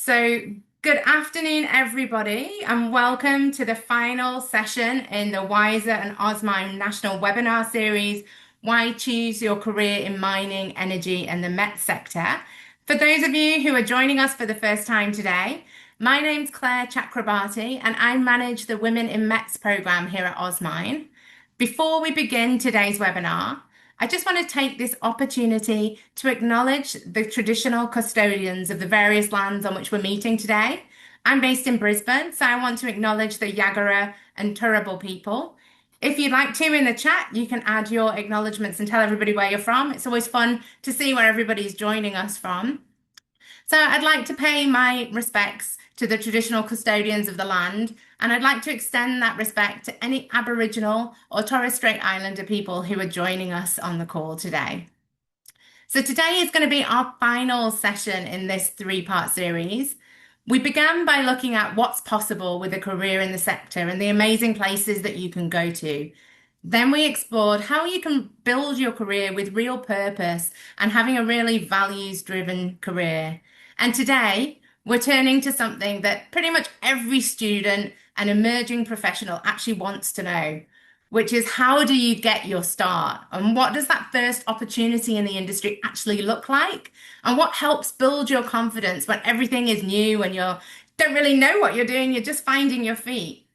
So, good afternoon, everybody, and welcome to the final session in the Wiser and Osmine National Webinar Series, Why Choose Your Career in Mining, Energy and the Met Sector. For those of you who are joining us for the first time today, my name's Claire Chakrabarti and I manage the Women in METS program here at Osmine. Before we begin today's webinar, I just want to take this opportunity to acknowledge the traditional custodians of the various lands on which we're meeting today. I'm based in Brisbane, so I want to acknowledge the Yagara and Turrbal people. If you'd like to in the chat, you can add your acknowledgements and tell everybody where you're from. It's always fun to see where everybody's joining us from. So I'd like to pay my respects to the traditional custodians of the land, and I'd like to extend that respect to any Aboriginal or Torres Strait Islander people who are joining us on the call today. So today is going to be our final session in this three-part series. We began by looking at what's possible with a career in the sector and the amazing places that you can go to. Then we explored how you can build your career with real purpose and having a really values-driven career. And today, we're turning to something that pretty much every student and emerging professional actually wants to know, which is how do you get your start? And what does that first opportunity in the industry actually look like? And what helps build your confidence when everything is new and you don't really know what you're doing, you're just finding your feet.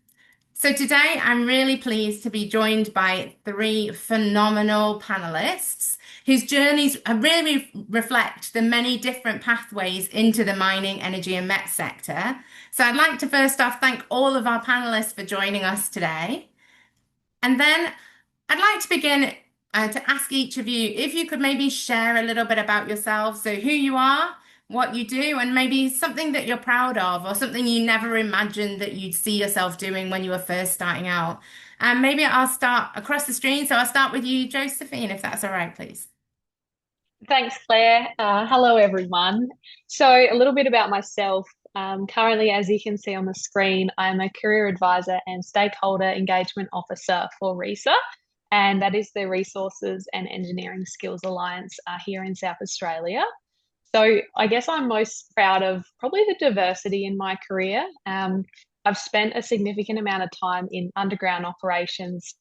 So today I'm really pleased to be joined by three phenomenal panelists whose journeys really reflect the many different pathways into the mining, energy and met sector. So I'd like to first off thank all of our panelists for joining us today. And then I'd like to begin to ask each of you if you could maybe share a little bit about yourselves, so who you are, what you do, and maybe something that you're proud of or something you never imagined that you'd see yourself doing when you were first starting out. And maybe I'll start across the screen. So I'll start with you, Josephine, if that's all right, please. Thanks, Claire. Hello, everyone. So, a little bit about myself. Currently, as you can see on the screen, I'm a career advisor and stakeholder engagement officer for RESA, and that is the Resources and Engineering Skills Alliance here in South Australia. So, I guess I'm most proud of probably the diversity in my career. I've spent a significant amount of time in underground operations.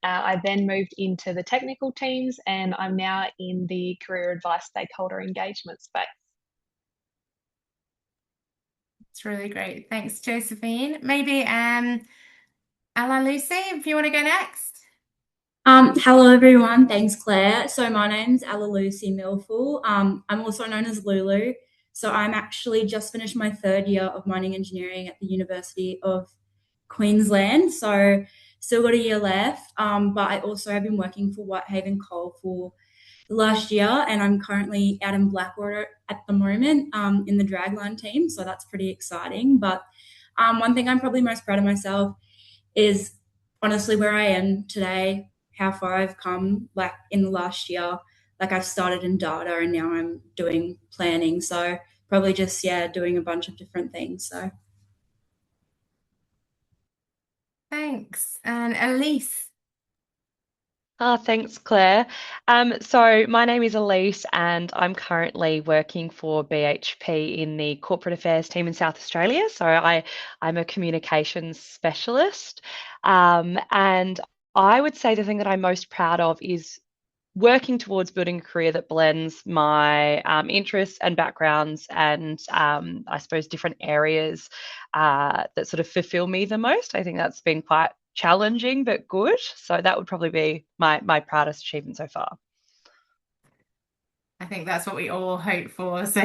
I then moved into the technical teams and I'm now in the career advice stakeholder engagement space. It's really great. Thanks, Josephine. Maybe Ella Lucy, if you want to go next. Hello everyone, thanks Claire. So my name's Ella Lucy Millful. I'm also known as Lulu. So I'm actually just finished my third year of mining engineering at the University of Queensland. So still got a year left. But I also have been working for Whitehaven Coal for the last year, and I'm currently out in Blackwater at the moment in the dragline team. So that's pretty exciting. But one thing I'm probably most proud of myself is honestly where I am today, how far I've come, like in the last year. Like I've started in data and now I'm doing planning. So probably just, yeah, doing a bunch of different things. So Thanks. And Elise. Thanks, Claire. So my name is Elise and I'm currently working for BHP in the corporate affairs team in South Australia. So I'm a communications specialist. And I would say the thing that I'm most proud of is working towards building a career that blends my interests and backgrounds and I suppose different areas that sort of fulfill me the most. I think that's been quite challenging but good. So that would probably be my proudest achievement so far. I think that's what we all hope for. So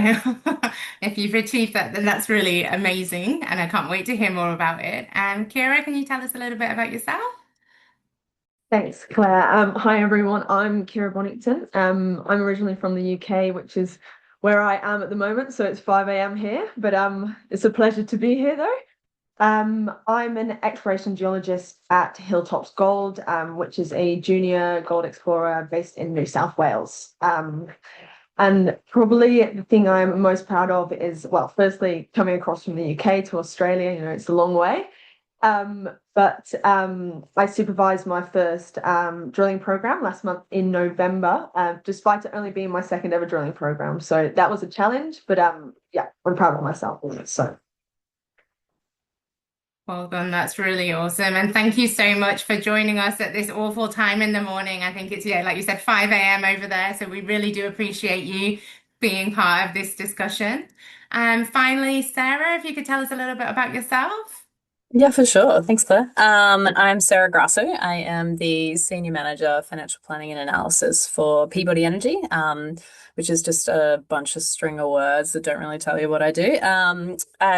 if you've achieved that, then that's really amazing. And I can't wait to hear more about it. Kira, can you tell us a little bit about yourself? Thanks, Claire. Hi, everyone. I'm Kira Bonington. I'm originally from the UK, which is where I am at the moment. So it's 5 a.m. here, but it's a pleasure to be here, though. I'm an exploration geologist at Hilltops Gold, which is a junior gold explorer based in New South Wales. And probably the thing I'm most proud of is, well, firstly, coming across from the UK to Australia, it's a long way. But I supervised my first drilling program last month in November, despite it only being my second ever drilling program. So that was a challenge, but yeah, I'm proud of myself. So Well done, that's really awesome. And thank you so much for joining us at this awful time in the morning. I think it's, yeah, like you said, 5 a.m. over there. So we really do appreciate you being part of this discussion. Finally, Sarah, if you could tell us a little bit about yourself. Yeah, for sure. Thanks, Claire. I'm Sarah Grasso. I am the Senior Manager of Financial Planning and Analysis for Peabody Energy, which is just a bunch of string of words that don't really tell you what I do.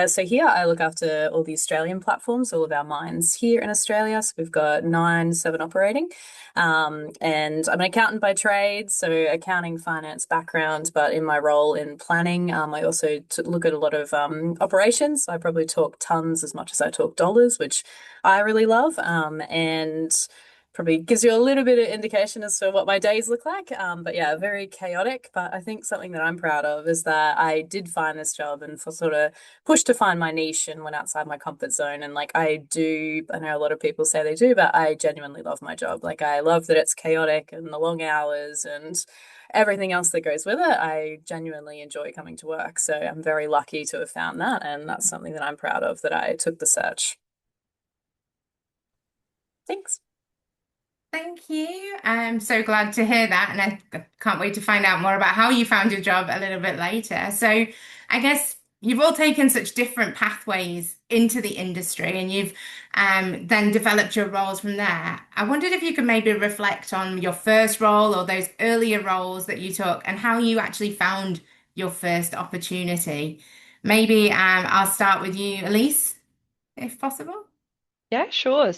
So here I look after all the Australian platforms, all of our mines here in Australia. So we've got 7 operating. And I'm an accountant by trade, so accounting, finance background, but in my role in planning, I also look at a lot of operations. So I probably talk tons as much as I talk dollars, which I really love, and probably gives you a little bit of indication as to what my days look like. But yeah, very chaotic. But I think something that I'm proud of is that I did find this job and for sort of pushed to find my niche and went outside my comfort zone. And like I know a lot of people say they do, but I genuinely love my job. Like I love that it's chaotic and the long hours and everything else that goes with it. I genuinely enjoy coming to work. So I'm very lucky to have found that. And that's something that I'm proud of that I took the search. Thanks. Thank you. I'm so glad to hear that. And I can't wait to find out more about how you found your job a little bit later. So I guess you've all taken such different pathways into the industry and you've then developed your roles from there. I wondered if you could maybe reflect on your first role or those earlier roles that you took and how you actually found your first opportunity. Maybe I'll start with you, Elise, if possible. Yeah, sure.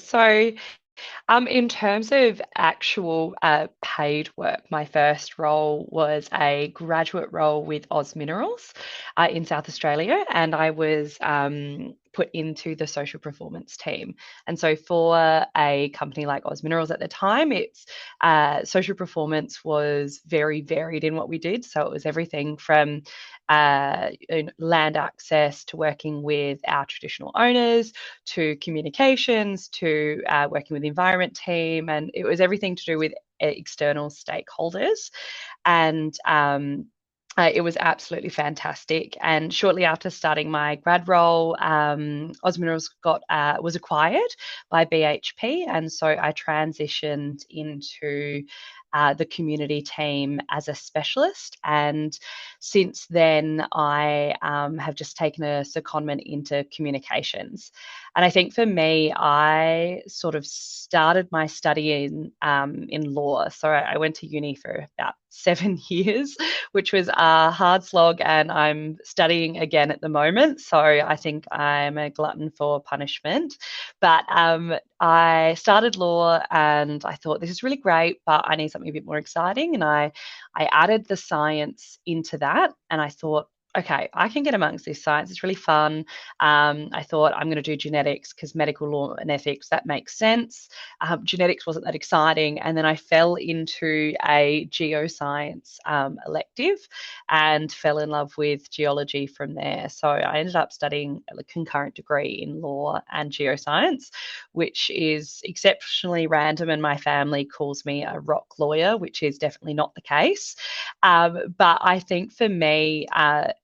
In terms of actual paid work, my first role was a graduate role with Oz Minerals in South Australia, and I was put into the social performance team. And so, for a company like Oz Minerals at the time, it's social performance was very varied in what we did. So it was everything from land access to working with our traditional owners to communications to working with the environment team, and it was everything to do with external stakeholders. And it was absolutely fantastic. And shortly after starting my grad role, Oz Minerals was acquired by BHP, and so I transitioned into the community team as a specialist. And since then, I have just taken a secondment into communications. And I think for me, I sort of started my study in law. So I went to uni for about 7 years, which was a hard slog, and I'm studying again at the moment. So I think I'm a glutton for punishment. But I started law and I thought this is really great, but I need something a bit more exciting. And I added the science into that, and I thought, okay, I can get amongst this science. It's really fun. I thought I'm going to do genetics because medical law and ethics, that makes sense. Genetics wasn't that exciting. And then I fell into a geoscience elective and fell in love with geology from there. So I ended up studying a concurrent degree in law and geoscience, which is exceptionally random. And my family calls me a rock lawyer, which is definitely not the case. But I think for me,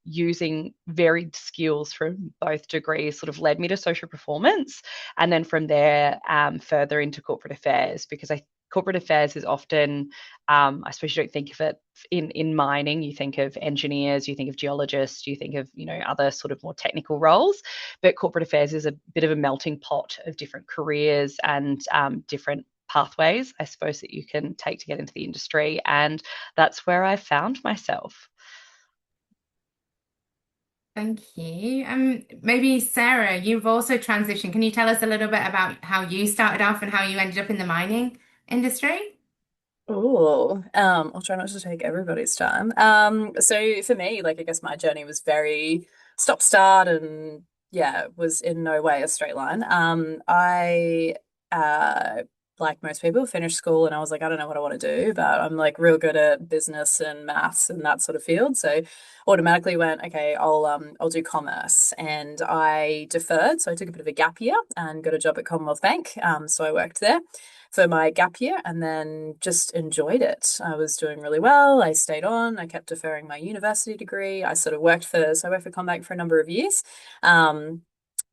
using varied skills from both degrees sort of led me to social performance. And then from there, further into corporate affairs, because corporate affairs is often, I suppose you don't think of it in mining, you think of engineers, you think of geologists, you think of, other sort of more technical roles. But corporate affairs is a bit of a melting pot of different careers and different pathways, I suppose, that you can take to get into the industry. And that's where I found myself. Thank you. Maybe Sarah, you've also transitioned. Can you tell us a little bit about how you started off and how you ended up in the mining industry? Oh, I'll try not to take everybody's time. So for me, like I guess my journey was very stop start and yeah, was in no way a straight line. I like most people, finished school and I was like, I don't know what I want to do, but I'm like real good at business and maths and that sort of field. So automatically went, okay, I'll do commerce. And I deferred. So I took a bit of a gap year and got a job at Commonwealth Bank. So I worked there for my gap year and then just enjoyed it. I was doing really well. I stayed on. I kept deferring my university degree. I worked for Combank for a number of years.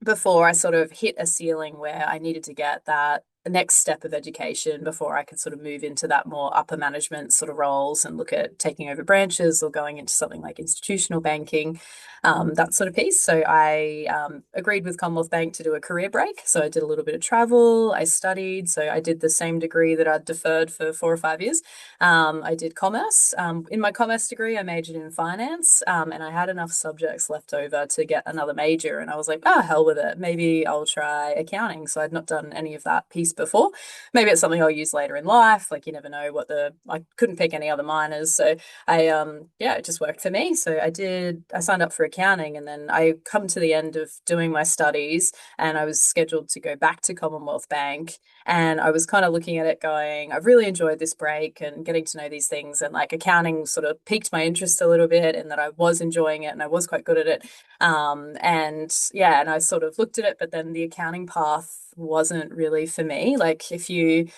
Before I sort of hit a ceiling where I needed to get that next step of education before I could sort of move into that more upper management sort of roles and look at taking over branches or going into something like institutional banking, that sort of piece. So I agreed with Commonwealth Bank to do a career break. So I did a little bit of travel. I studied. So I did the same degree that I'd deferred for 4 or 5 years. I did commerce. In my commerce degree, I majored in finance, and I had enough subjects left over to get another major. And I was like, oh, hell with it. Maybe I'll try accounting. So I'd not done any of that piece before. Maybe it's something I'll use later in life. Like you never know I couldn't pick any other minors. So it just worked for me. So I signed up for accounting and then I come to the end of doing my studies and I was scheduled to go back to Commonwealth Bank. And I was kind of looking at it going, I've really enjoyed this break and getting to know these things. And like accounting sort of piqued my interest a little bit and that I was enjoying it and I was quite good at it. And I sort of looked at it, but then the accounting path wasn't really for me. Like in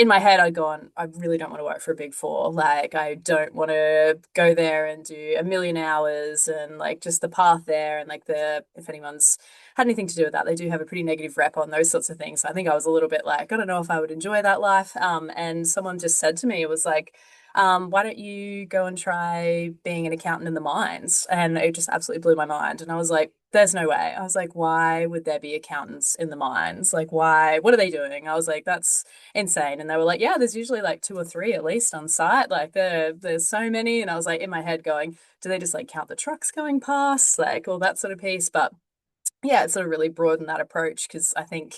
my head I'd gone, I really don't want to work for a big four. Like I don't want to go there and do a million hours and like just the path there and like if anyone's had anything to do with that, they do have a pretty negative rep on those sorts of things. So I think I was a little bit like, I don't know if I would enjoy that life. And someone just said to me, it was like, why don't you go and try being an accountant in the mines? And it just absolutely blew my mind. And I was like, there's no way. I was like, why would there be accountants in the mines? Like, why? What are they doing? I was like, that's insane. And they were like, yeah, there's usually like 2 or 3 at least on site. Like there's so many. And I was like in my head going, do they just like count the trucks going past? Like all that sort of piece. But yeah, it sort of really broadened that approach because I think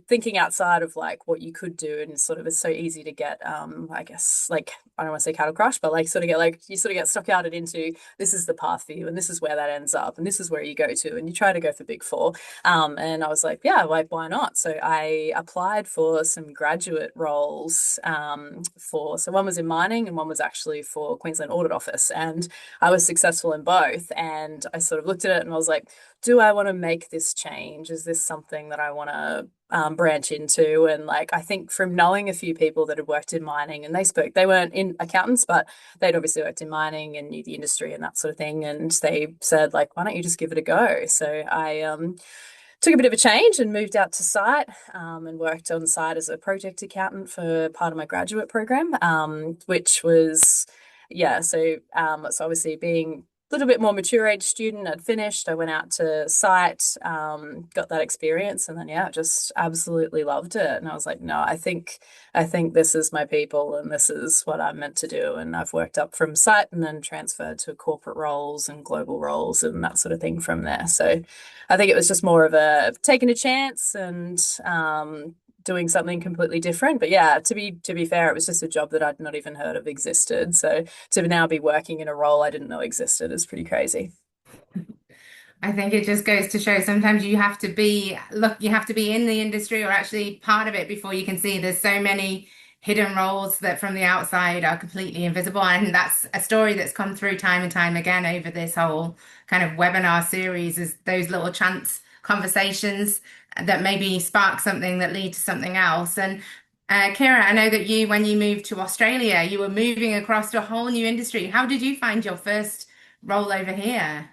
thinking outside of like what you could do and sort of it's so easy to get I guess like I don't want to say cattle crush but like sort of get like you sort of get stock-outed into this is the path for you and this is where that ends up and this is where you go to and you try to go for big four and I was like yeah like why not, so I applied for some graduate roles so one was in mining and one was actually for Queensland Audit Office and I was successful in both and I sort of looked at it and I was like, do I want to make this change? Is this something that I want to branch into? And like, I think from knowing a few people that had worked in mining and they weren't in accountants, but they'd obviously worked in mining and knew the industry and that sort of thing. And they said like, why don't you just give it a go? So I took a bit of a change and moved out to site and worked on site as a project accountant for part of my graduate program, which was, so obviously being little bit more mature age student. I'd finished. I went out to site, got that experience, and then just absolutely loved it. And I was like, no, I think this is my people, and this is what I'm meant to do. And I've worked up from site, and then transferred to corporate roles and global roles and that sort of thing from there. So, I think it was just more of a taking a chance and doing something completely different. But yeah, to be fair, it was just a job that I'd not even heard of existed. So to now be working in a role I didn't know existed is pretty crazy. I think it just goes to show sometimes you have to be in the industry or actually part of it before you can see there's so many hidden roles that from the outside are completely invisible. And that's a story that's come through time and time again over this whole kind of webinar series is those little chance conversations that maybe spark something that lead to something else. And Kira, I know that when you moved to Australia, you were moving across to a whole new industry. How did you find your first role over here?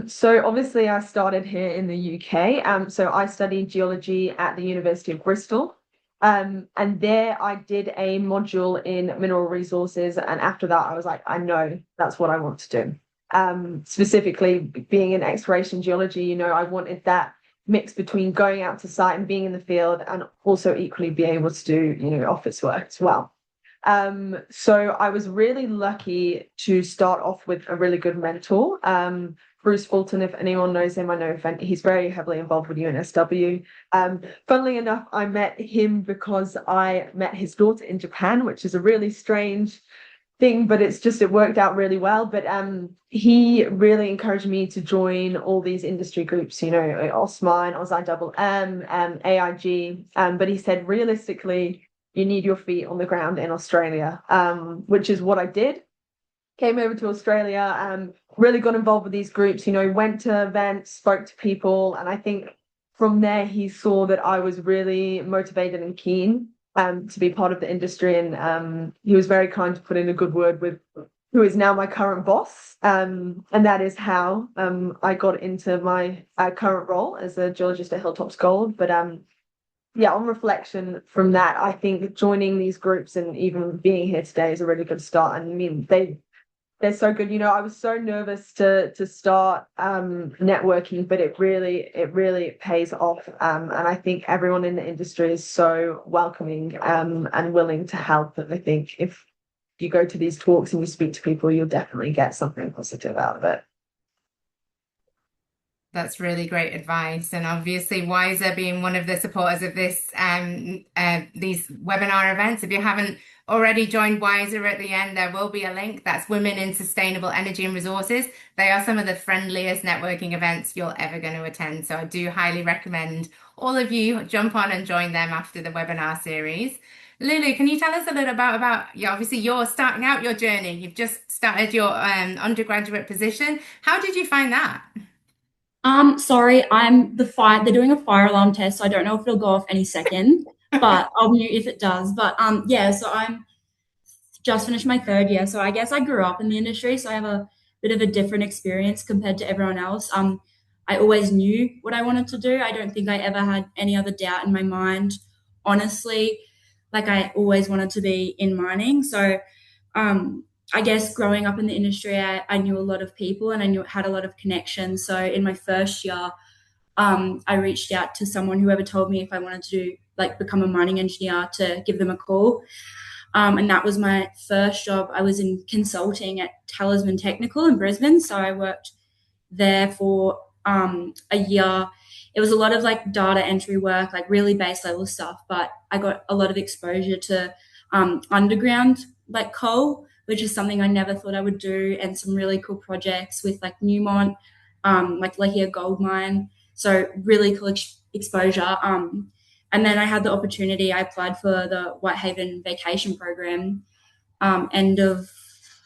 So obviously I started here in the UK. So I studied geology at the University of Bristol. And there I did a module in mineral resources. And after that, I was like, I know that's what I want to do. Specifically being in exploration geology, I wanted that mix between going out to site and being in the field and also equally be able to do, office work as well. So I was really lucky to start off with a really good mentor. Bruce Fulton, if anyone knows him, I know he's very heavily involved with UNSW. Funnily enough, I met him because I met his daughter in Japan, which is a really strange thing, but it worked out really well. But he really encouraged me to join all these industry groups, you know, OSMINE, OSIMM, AIG. But he said realistically, you need your feet on the ground in Australia, which is what I did. Came over to Australia, really got involved with these groups, you know, went to events, spoke to people, and I think from there he saw that I was really motivated and keen to be part of the industry, and he was very kind to put in a good word with who is now my current boss, and that is how I got into my current role as a geologist at Hilltops Gold. But yeah, on reflection from that, I think joining these groups and even being here today is a really good start. And I mean, they're so good. You know, I was so nervous to start networking, but it really pays off. And I think everyone in the industry is so welcoming and willing to help. And I think if you go to these talks and you speak to people, you'll definitely get something positive out of it. That's really great advice. And obviously, Wiser being one of the supporters of these webinar events. If you haven't already joined Wiser at the end, there will be a link. That's Women in Sustainable Energy and Resources. They are some of the friendliest networking events you're ever going to attend. So I do highly recommend all of you jump on and join them after the webinar series. Lulu, can you tell us a little about yeah, obviously you're starting out your journey. You've just started your undergraduate position. How did you find that? Sorry, I'm the fire. They're doing a fire alarm test, so I don't know if it'll go off any second, but I'll mute if it does. But yeah, so I'm just finished my third year, so I guess I grew up in the industry, so I have a bit of a different experience compared to everyone else. I always knew what I wanted to do. I don't think I ever had any other doubt in my mind. Honestly, like I always wanted to be in mining. So, I guess growing up in the industry, I knew a lot of people and I knew had a lot of connections. So in my first year, I reached out to someone whoever told me if I wanted to do like become a mining engineer to give them a call. And that was my first job. I was in consulting at Talisman Technical in Brisbane. So I worked there for a year. It was a lot of like data entry work, like really base level stuff, but I got a lot of exposure to underground like coal, which is something I never thought I would do, and some really cool projects with like Newmont, like Lehigh Gold Mine. So really cool exposure. And then I had the opportunity, I applied for the Whitehaven vacation program end of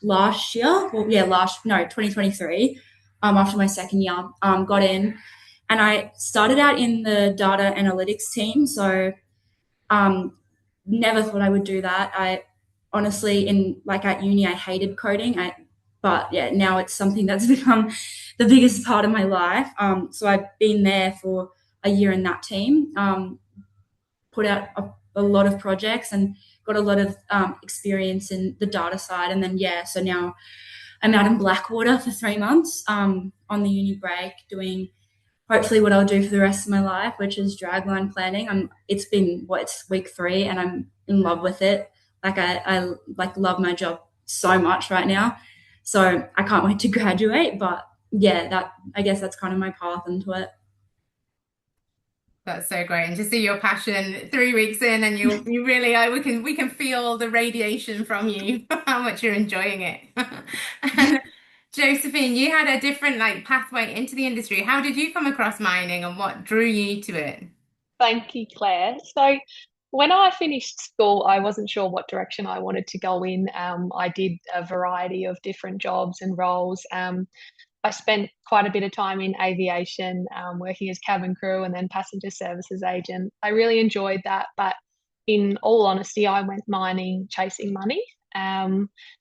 last year. Well, yeah, 2023, after my second year, got in. And I started out in the data analytics team. So um, never thought I would do that. I honestly, in like at uni, I hated coding. But yeah, now it's something that's become the biggest part of my life. So I've been there for a year in that team. Put out a lot of projects and got a lot of experience in the data side. And then, yeah, so now I'm out in Blackwater for 3 months on the uni break doing hopefully what I'll do for the rest of my life, which is dragline planning. It's been, it's week 3 and I'm in love with it. Like I like love my job so much right now. So I can't wait to graduate. But yeah, I guess that's kind of my path into it. That's so great, and to see your passion 3 weeks in, and you really are. We can feel the radiation from you, how much you're enjoying it. And Josephine, you had a different like pathway into the industry. How did you come across mining, and what drew you to it? Thank you, Claire. So, when I finished school, I wasn't sure what direction I wanted to go in. I did a variety of different jobs and roles. I spent quite a bit of time in aviation, working as cabin crew and then passenger services agent. I really enjoyed that, but in all honesty, I went mining chasing money.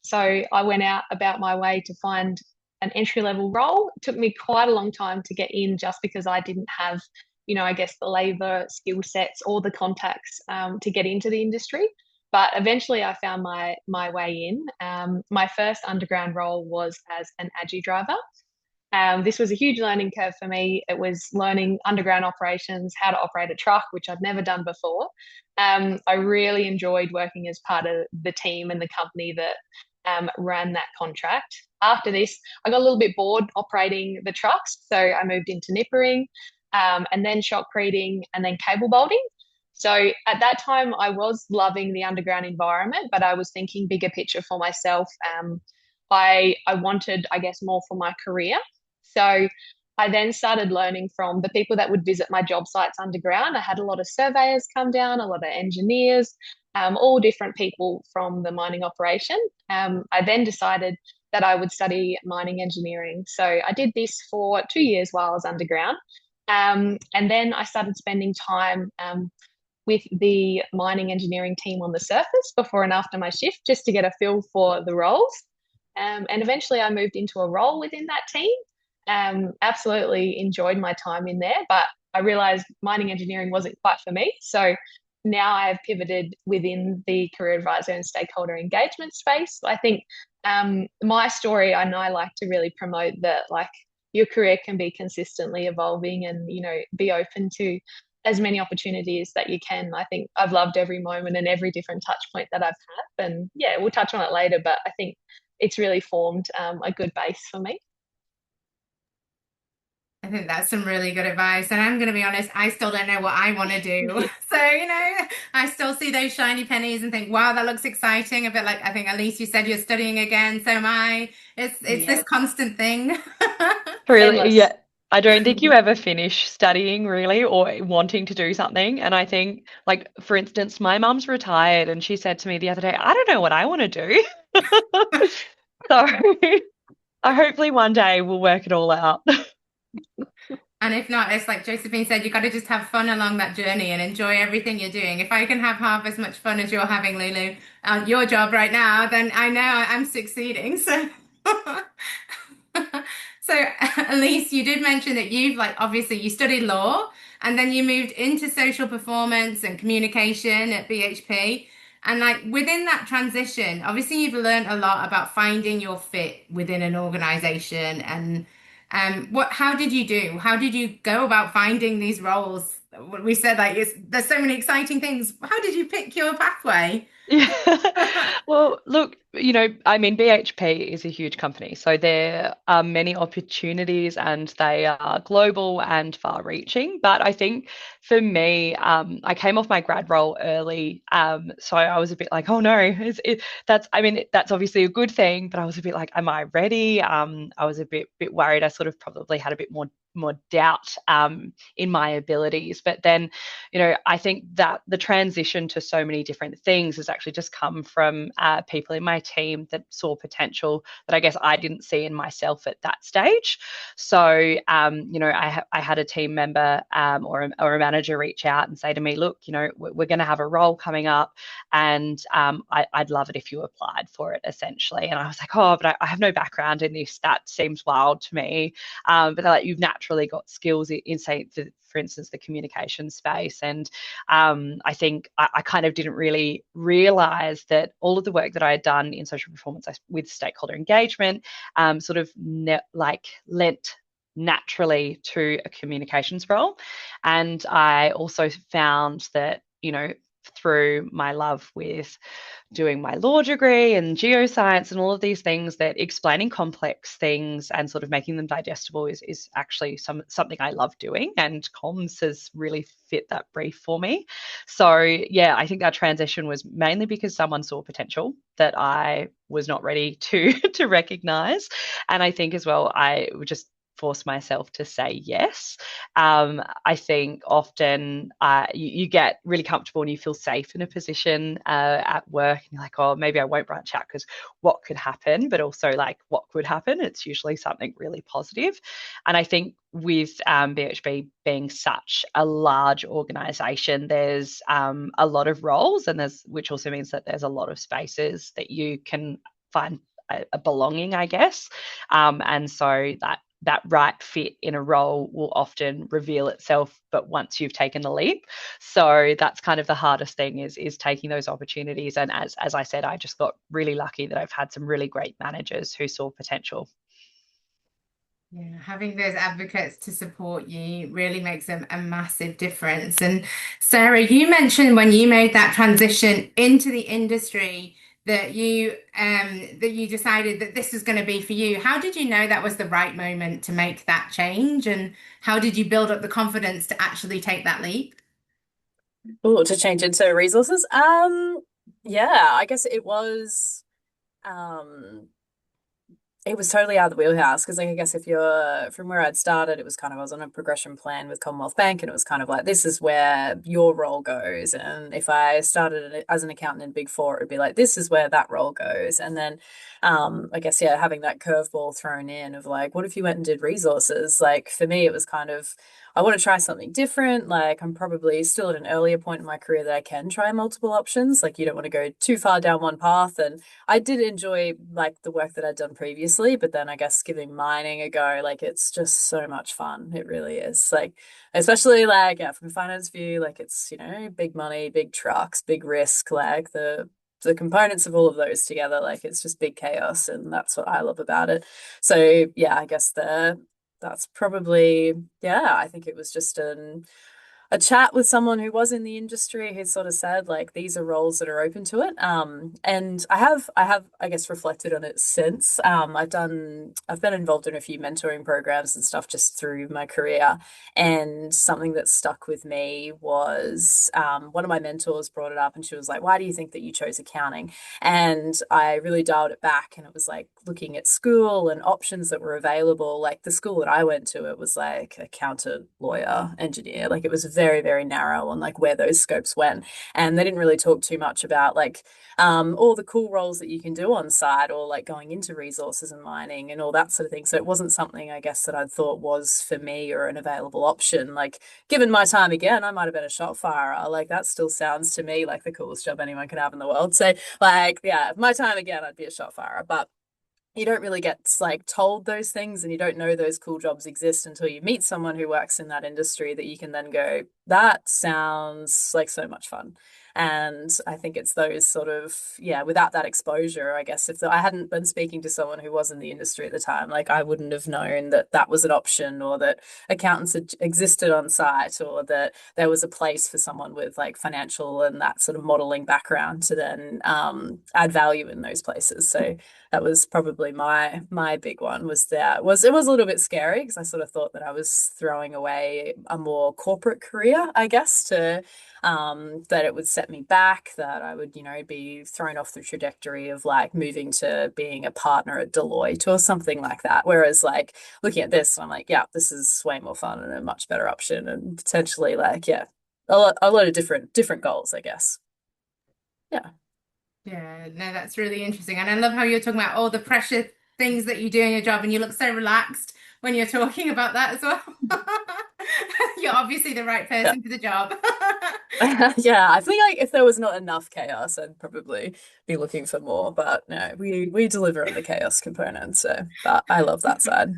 So I went out about my way to find an entry level role. It took me quite a long time to get in just because I didn't have, I guess the labor skill sets or the contacts to get into the industry. But eventually I found my way in. My first underground role was as an AGI driver. This was a huge learning curve for me. It was learning underground operations, how to operate a truck, which I'd never done before. I really enjoyed working as part of the team and the company that ran that contract. After this, I got a little bit bored operating the trucks, so I moved into nippering, and then shotcreting, and then cable bolting. So at that time, I was loving the underground environment, but I was thinking bigger picture for myself. I wanted, I guess, more for my career. So I then started learning from the people that would visit my job sites underground. I had a lot of surveyors come down, a lot of engineers, all different people from the mining operation. I then decided that I would study mining engineering. So I did this for 2 years while I was underground. And then I started spending time with the mining engineering team on the surface before and after my shift just to get a feel for the roles. And eventually I moved into a role within that team. Absolutely enjoyed my time in there, but I realized mining engineering wasn't quite for me. So now I have pivoted within the career advisor and stakeholder engagement space. I think my story, and I like to really promote that, like, your career can be consistently evolving and, be open to as many opportunities that you can. I think I've loved every moment and every different touch point that I've had. And yeah, we'll touch on it later, but I think it's really formed a good base for me. I think that's some really good advice. And I'm going to be honest, I still don't know what I want to do. So, I still see those shiny pennies and think, wow, that looks exciting. A bit like, I think, Elise, you said you're studying again. So am I. It's this Yep. constant thing. Really, Seamless. yeah. I don't think you ever finish studying really or wanting to do something. And I think, like, for instance, my mum's retired and she said to me the other day, I don't know what I want to do. So I hopefully one day we'll work it all out. And if not, it's like Josephine said, you got to just have fun along that journey and enjoy everything you're doing. If I can have half as much fun as you're having, Lulu, on your job right now, then I know I'm succeeding. So, so Elise, you did mention that you've like obviously you studied law and then you moved into social performance and communication at BHP. And like within that transition, obviously you've learned a lot about finding your fit within an organization and how did you do? How did you go about finding these roles? We said like there's so many exciting things. How did you pick your pathway? Yeah. Well, look, I mean, BHP is a huge company, so there are many opportunities and they are global and far-reaching. But I think for me, I came off my grad role early, so I was a bit like, oh no, I mean, that's obviously a good thing, but I was a bit like, am I ready? I was a bit worried. I sort of probably had a bit more doubt in my abilities. But then, I think that the transition to so many different things has actually just come from people in my team that saw potential that I guess I didn't see in myself at that stage. So, I had a team member or a manager reach out and say to me, look, we're going to have a role coming up and I'd love it if you applied for it, essentially. And I was like, oh, but I have no background in this. That seems wild to me. But they're like, you've naturally got skills in say, for instance, the communication space. And I think I kind of didn't really realize that all of the work that I had done in social performance with stakeholder engagement sort of lent naturally to a communications role. And I also found that, through my love with doing my law degree and geoscience and all of these things, that explaining complex things and sort of making them digestible is actually something I love doing, and comms has really fit that brief for me. So yeah, I think that transition was mainly because someone saw potential that I was not ready to to recognize, and I think as well I just force myself to say yes. I think often you get really comfortable and you feel safe in a position at work, and you're like, oh, maybe I won't branch out because what could happen, but also like what could happen. It's usually something really positive. And I think with BHP being such a large organization, there's a lot of roles, and which also means that there's a lot of spaces that you can find a belonging, I guess. And so that right fit in a role will often reveal itself, but once you've taken the leap. So that's kind of the hardest thing is taking those opportunities. And as I said, I just got really lucky that I've had some really great managers who saw potential. Yeah, having those advocates to support you really makes a massive difference. And Sarah, you mentioned when you made that transition into the industry that you decided that this was going to be for you. How did you know that was the right moment to make that change? And how did you build up the confidence to actually take that leap? Oh, to change into resources. Yeah, I guess um it was totally out of the wheelhouse because, like, I guess if you're from where I'd started, it was kind of I was on a progression plan with Commonwealth Bank, and it was kind of like this is where your role goes. And if I started as an accountant in Big Four, it would be like this is where that role goes. And then, I guess yeah, having that curveball thrown in of like, what if you went and did resources? Like for me, it was kind of I want to try something different. Like I'm probably still at an earlier point in my career that I can try multiple options. Like you don't want to go too far down one path and I did enjoy like the work that I'd done previously, but then I guess giving mining a go, like it's just so much fun. It really is. Like, especially like yeah, from a finance view, like it's, big money, big trucks, big risk, like the components of all of those together, like it's just big chaos, and that's what I love about it. So yeah, I guess that's probably yeah, I think it was just a chat with someone who was in the industry who sort of said like these are roles that are open to it. And I have I guess reflected on it since. I've been involved in a few mentoring programs and stuff just through my career. And something that stuck with me was one of my mentors brought it up and she was like, why do you think that you chose accounting? And I really dialed it back and it was like looking at school and options that were available. Like the school that I went to, it was like accountant, lawyer, engineer. Like it was very, very narrow on like where those scopes went. And they didn't really talk too much about like all the cool roles that you can do on site or like going into resources and mining and all that sort of thing. So it wasn't something I guess that I thought was for me or an available option. Like given my time again, I might have been a shot firer. Like that still sounds to me like the coolest job anyone could have in the world. So like yeah, my time again, I'd be a shot firer. But you don't really get like told those things and you don't know those cool jobs exist until you meet someone who works in that industry that you can then go, that sounds like so much fun. And I think it's those sort of, yeah, without that exposure, I guess if I hadn't been speaking to someone who was in the industry at the time, like I wouldn't have known that that was an option or that accountants had existed on site or that there was a place for someone with like financial and that sort of modeling background to then add value in those places. So that was probably my big one was that was it was a little bit scary because I sort of thought that I was throwing away a more corporate career, I guess, to that it would set me back, that I would, be thrown off the trajectory of like moving to being a partner at Deloitte or something like that. Whereas like looking at this, I'm like, yeah, this is way more fun and a much better option and potentially like, yeah, a lot of different goals, I guess. Yeah. Yeah, no, that's really interesting. And I love how you're talking about all the pressure things that you do in your job, and you look so relaxed when you're talking about that as well. You're obviously the right Yeah. person for the job. Yeah, I think like if there was not enough chaos, I'd probably be looking for more. But no, we deliver on the chaos component, so but I love that side.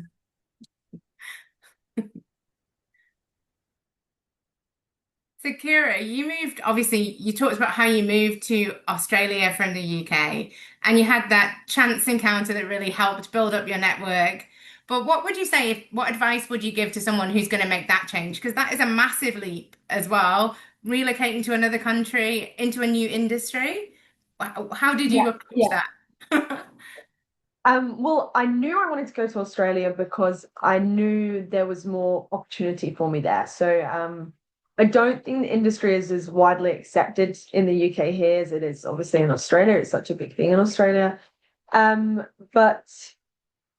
So, Kira, you talked about how you moved to Australia from the UK and you had that chance encounter that really helped build up your network. But what would you say, what advice would you give to someone who's going to make that change? Because that is a massive leap as well, relocating to another country, into a new industry. How did Yeah, you approach yeah. that? Well, I knew I wanted to go to Australia because I knew there was more opportunity for me there. So, I don't think the industry is as widely accepted in the UK here as it is obviously in Australia. It's such a big thing in Australia. Um, but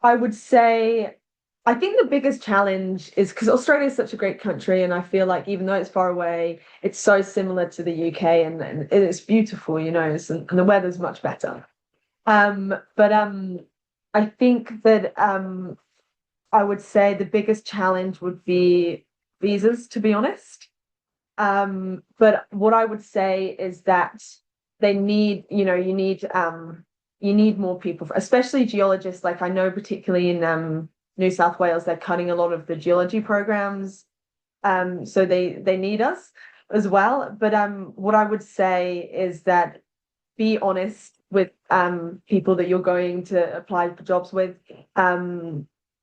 I would say I think the biggest challenge is because Australia is such a great country, and I feel like even though it's far away, it's so similar to the UK, and it's beautiful, and the weather's much better. But I think that I would say the biggest challenge would be visas, to be honest. But what I would say is that they need, you need more people, especially geologists. Like I know particularly in New South Wales, they're cutting a lot of the geology programs. So they need us as well. But what I would say is that be honest with people that you're going to apply for jobs with.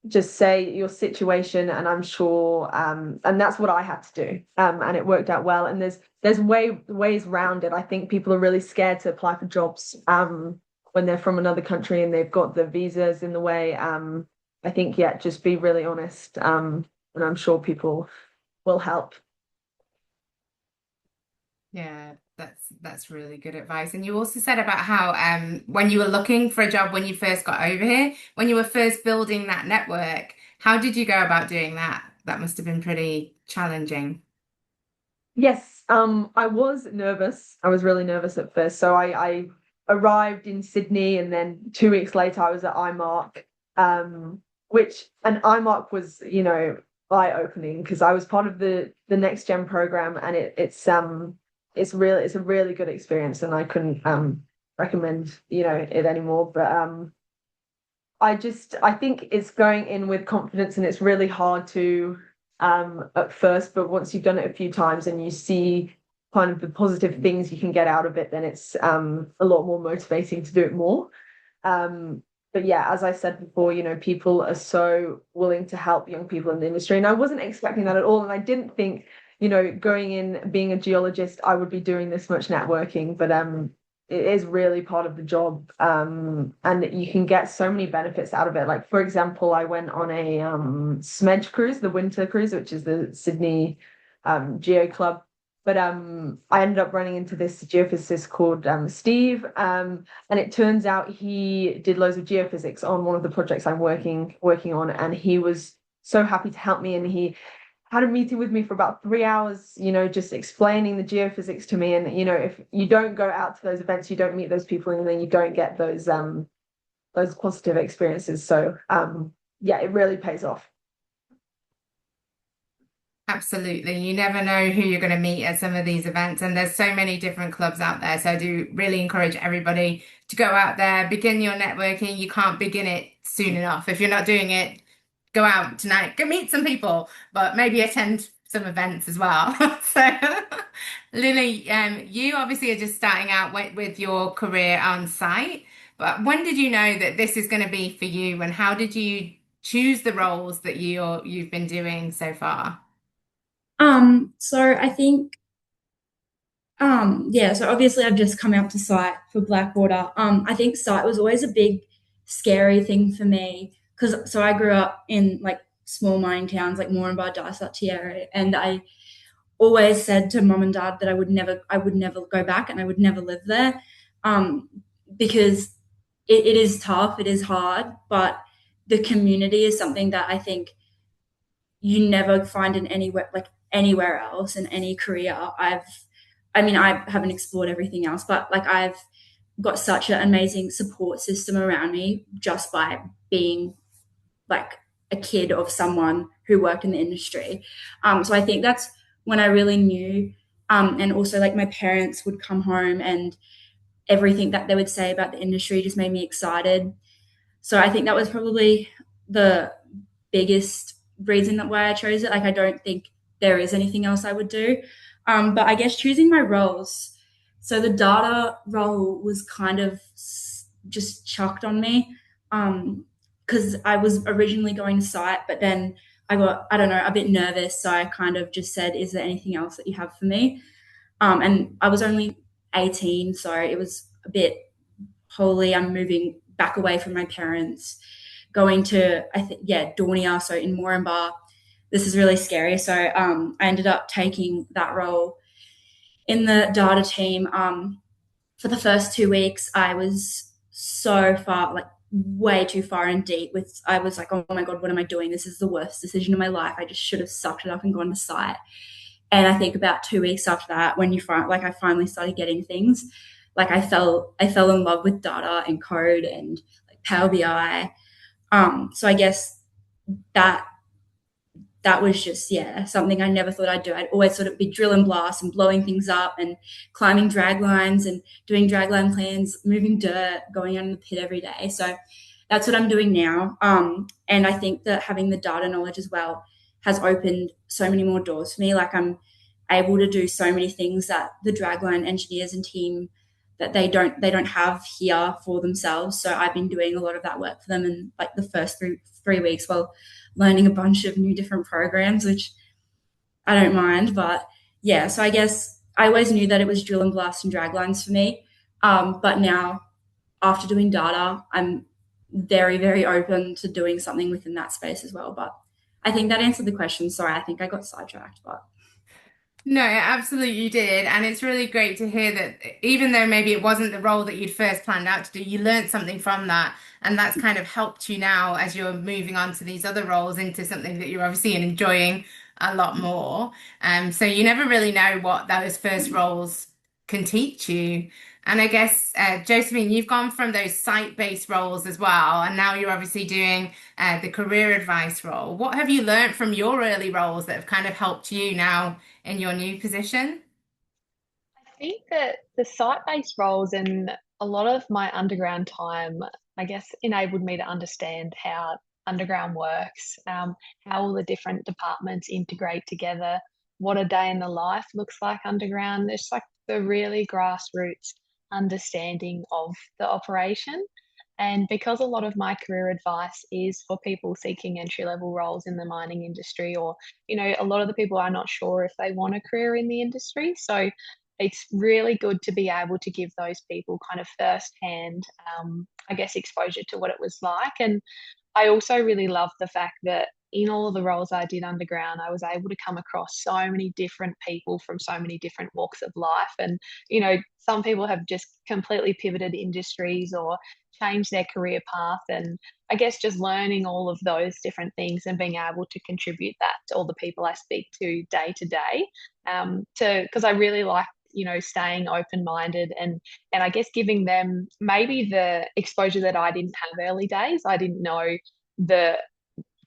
Just say your situation, and I'm sure, and that's what I had to do, and it worked out well. And there's ways around it. I think people are really scared to apply for jobs when they're from another country and they've got the visas in the way. I think yeah, just be really honest, and I'm sure people will help. Yeah, that's really good advice. And you also said about how when you were looking for a job when you first got over here, when you were first building that network, how did you go about doing that? That must have been pretty challenging. Yes, I was nervous. I was really nervous at first. So I arrived in Sydney, and then 2 weeks later I was at IMARC, and IMARC was, eye-opening because I was part of the Next Gen program, and it's a really good experience, and I couldn't recommend, it anymore. But I think it's going in with confidence, and it's really hard to at first, but once you've done it a few times and you see kind of the positive things you can get out of it, then it's a lot more motivating to do it more. But yeah, as I said before, people are so willing to help young people in the industry, and I wasn't expecting that at all, and I didn't think, going in being a geologist, I would be doing this much networking, but it is really part of the job, and you can get so many benefits out of it. Like, for example, I went on a smedge cruise, the winter cruise, which is the Sydney Geo Club. But I ended up running into this geophysicist called Steve, and it turns out he did loads of geophysics on one of the projects I'm working on, and he was so happy to help me, and he had a meeting with me for about 3 hours, just explaining the geophysics to me. And, if you don't go out to those events, you don't meet those people, and then you don't get those positive experiences. So yeah, it really pays off. Absolutely. You never know who you're going to meet at some of these events, and there's so many different clubs out there. So I do really encourage everybody to go out there, begin your networking. You can't begin it soon enough. If you're not doing it, go out tonight, go meet some people, but maybe attend some events as well. So, Lily, you obviously are just starting out with your career on site, but when did you know that this is going to be for you, and how did you choose the roles that you've been doing so far? So I think yeah, so obviously I've just come out to site for Blackwater. I think site was always a big scary thing for me because so I grew up in like small mining towns like Moranbah, Dysart, Tierra, and I always said to mom and dad that I would never go back and I would never live there, um, because it is tough, it is hard, but the community is something that I think you never find in anywhere like anywhere else in any career. I mean, I haven't explored everything else, but like I've got such an amazing support system around me just by being like a kid of someone who worked in the industry. So I think that's when I really knew. And also, like my parents would come home and everything that they would say about the industry just made me excited. So I think that was probably the biggest reason that why I chose it. Like I don't think there is anything else I would do. But I guess choosing my roles. So the data role was kind of just chucked on me because I was originally going to site, but then I got, I don't know, a bit nervous. So I kind of just said, is there anything else that you have for me? And I was only 18, so it was a bit holy. I'm moving back away from my parents, going to, I think, yeah, Dornier, so in Moranbah. This is really scary. So I ended up taking that role in the data team. For the first 2 weeks, I was so far, like way too far in deep with, I was like, oh my God, what am I doing? This is the worst decision of my life. I just should have sucked it up and gone to site. And I think about 2 weeks after that, when you find, like, I finally started getting things, like I fell in love with data and code and like Power BI. So I guess that that was just, yeah, something I never thought I'd do. I'd always sort of be drill and blast and blowing things up and climbing drag lines and doing drag line plans, moving dirt, going out in the pit every day. So that's what I'm doing now. And I think that having the data knowledge as well has opened so many more doors for me. Like I'm able to do so many things that the dragline engineers and team that they don't have here for themselves. So I've been doing a lot of that work for them in like the first three weeks while learning a bunch of new different programs, which I don't mind. But yeah, so I guess I always knew that it was drill and blast and drag lines for me. But now after doing data, I'm very, very open to doing something within that space as well. But I think that answered the question. Sorry, I think I got sidetracked, but No, it absolutely did. And it's really great to hear that even though maybe it wasn't the role that you'd first planned out to do, you learned something from that. And that's kind of helped you now as you're moving on to these other roles into something that you're obviously enjoying a lot more. So you never really know what those first roles can teach you. And I guess, Josephine, you've gone from those site-based roles as well, and now you're obviously doing the career advice role. What have you learned from your early roles that have kind of helped you now in your new position? I think that the site-based roles and a lot of my underground time, I guess, enabled me to understand how underground works, how all the different departments integrate together, what a day in the life looks like underground. It's like the really grassroots understanding of the operation. And because a lot of my career advice is for people seeking entry level roles in the mining industry, or, a lot of the people are not sure if they want a career in the industry. So it's really good to be able to give those people kind of first hand, I guess, exposure to what it was like. And I also really love the fact that in all of the roles I did underground, I was able to come across so many different people from so many different walks of life. And, some people have just completely pivoted industries or changed their career path. And I guess just learning all of those different things and being able to contribute that to all the people I speak to day, because I really like staying open minded and I guess giving them maybe the exposure that I didn't have early days. I didn't know the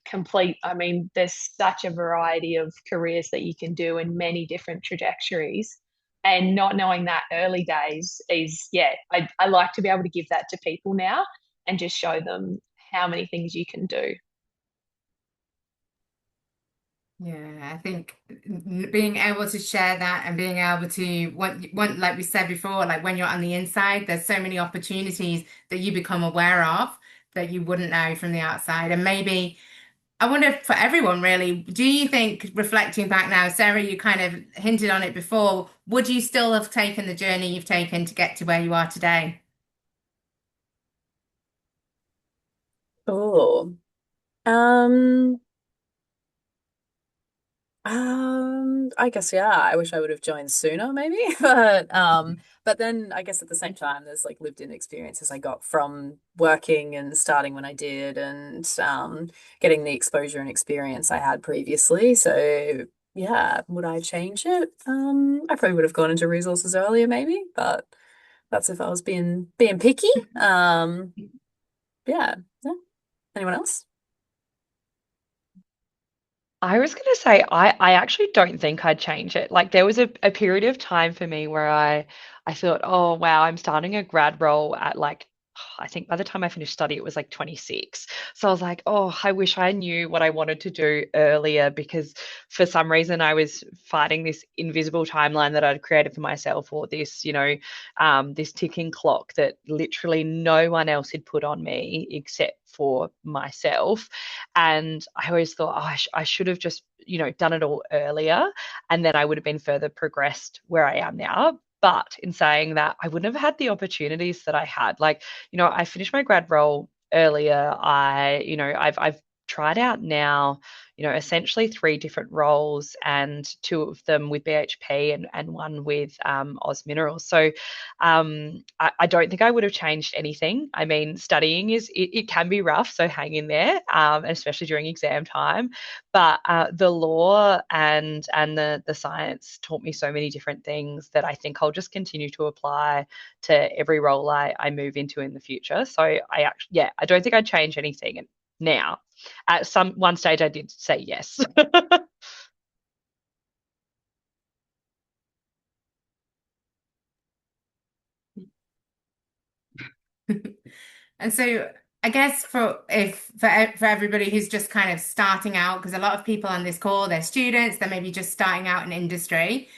complete, I mean, there's such a variety of careers that you can do in many different trajectories. And not knowing that early days is, yeah, I like to be able to give that to people now and just show them how many things you can do. Yeah, I think being able to share that and being able to, like we said before, like when you're on the inside, there's so many opportunities that you become aware of that you wouldn't know from the outside. And maybe, I wonder for everyone really, do you think reflecting back now, Sarah, you kind of hinted on it before, would you still have taken the journey you've taken to get to where you are today? Oh, um, I guess yeah. I wish I would have joined sooner, maybe. But then I guess at the same time, there's like lived in experiences I got from working and starting when I did, and getting the exposure and experience I had previously. So yeah, would I change it? I probably would have gone into resources earlier, maybe, but that's if I was being picky. Yeah. Yeah. Anyone else? I was going to say, I actually don't think I'd change it. Like there was a period of time for me where I thought, oh wow, I'm starting a grad role at like I think by the time I finished study it was like 26. So I was like, oh, I wish I knew what I wanted to do earlier because for some reason I was fighting this invisible timeline that I'd created for myself or this, this ticking clock that literally no one else had put on me except for myself. And I always thought, oh, I should have just, done it all earlier. And then I would have been further progressed where I am now. But in saying that, I wouldn't have had the opportunities that I had. Like, I finished my grad role earlier. I've tried out now, essentially three different roles and two of them with BHP and one with Oz Minerals. So I don't think I would have changed anything. I mean, studying it can be rough, so hang in there, especially during exam time. But the law and the science taught me so many different things that I think I'll just continue to apply to every role I move into in the future. So yeah, I don't think I'd change anything now. At some one stage, I did say yes. And so I guess for everybody who's just kind of starting out, because a lot of people on this call, they're students, they're maybe just starting out in industry.